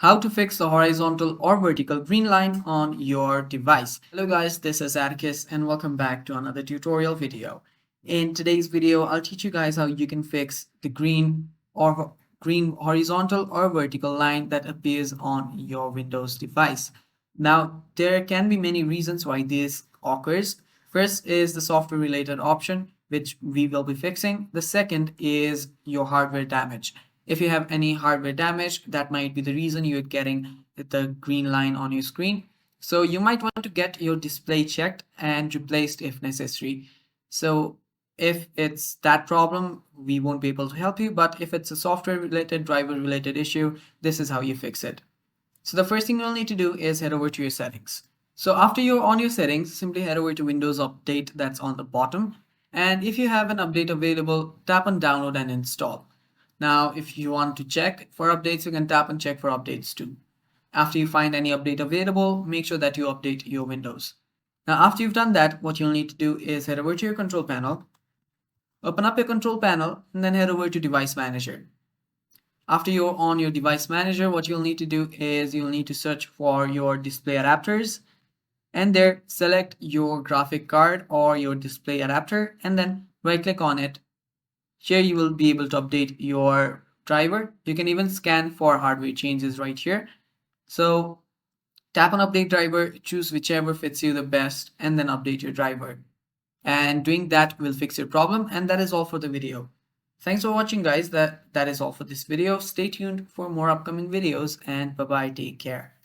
How to fix the horizontal or vertical green line on your device. Hello guys, this is Atticus and welcome back to another tutorial video. In today's video, I'll teach you guys how you can fix the green horizontal or vertical line that appears on your Windows device. Now, there can be many reasons why this occurs. First is the software related option, which we will be fixing. The second is your hardware damage. If you have any hardware damage, that might be the reason you're getting the green line on your screen. So you might want to get your display checked and replaced if necessary. So if it's that problem, we won't be able to help you. But if it's a software related, driver related issue, this is how you fix it. So the first thing you'll need to do is head over to your settings. So after you're on your settings, simply head over to Windows Update that's on the bottom. And if you have an update available, tap on download and install. Now, if you want to check for updates, you can tap and check for updates too. After you find any update available, make sure that you update your Windows. Now, after you've done that, what you'll need to do is head over to your control panel, open up your control panel, and then head over to Device Manager. After you're on your Device Manager, what you'll need to do is you'll need to search for your display adapters, and there select your graphic card or your display adapter, and then right click on it. Here you will be able to update your driver. You can even scan for hardware changes right here. So tap on update driver, choose whichever fits you the best, and then update your driver. And doing that will fix your problem. And that is all for the video. Thanks for watching guys. That is all for this video. Stay tuned for more upcoming videos and bye bye, take care.